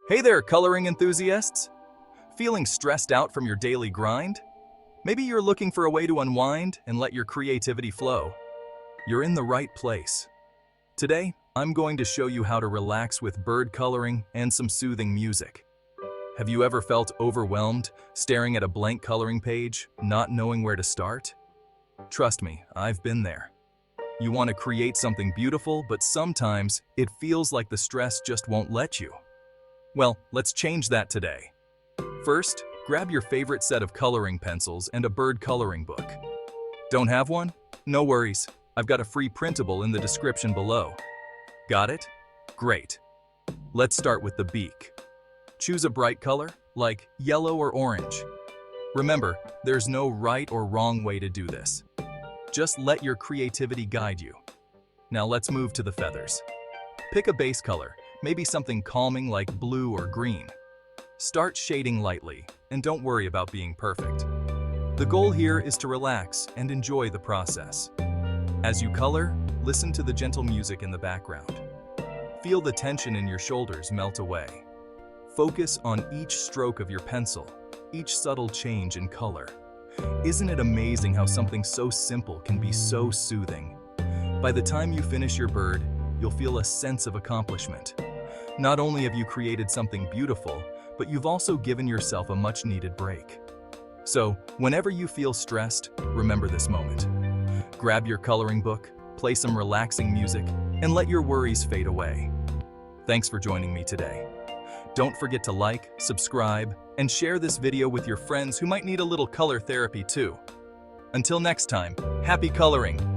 Hey there, coloring enthusiasts! Feeling stressed out from your daily grind? Maybe you're looking for a way to unwind and let your creativity flow. You're in the right place. Today, I'm going to show you how to relax with bird coloring and some soothing music. Have you ever felt overwhelmed, staring at a blank coloring page, not knowing where to start? Trust me, I've been there. You want to create something beautiful, but sometimes it feels like the stress just won't let you. Well, let's change that today. First, grab your favorite set of coloring pencils and a bird coloring book. Don't have one? No worries. I've got a free printable in the description below. Got it? Great. Let's start with the beak. Choose a bright color, like yellow or orange. Remember, there's no right or wrong way to do this. Just let your creativity guide you. Now let's move to the feathers. Pick a base color, maybe something calming like blue or green. Start shading lightly, and don't worry about being perfect. The goal here is to relax and enjoy the process. As you color, listen to the gentle music in the background. Feel the tension in your shoulders melt away. Focus on each stroke of your pencil, each subtle change in color. Isn't it amazing how something so simple can be so soothing? By the time you finish your bird, you'll feel a sense of accomplishment. Not only have you created something beautiful, but you've also given yourself a much-needed break. So, whenever you feel stressed, remember this moment. Grab your coloring book, play some relaxing music, and let your worries fade away. Thanks for joining me today. Don't forget to like, subscribe, and share this video with your friends who might need a little color therapy too. Until next time, happy coloring!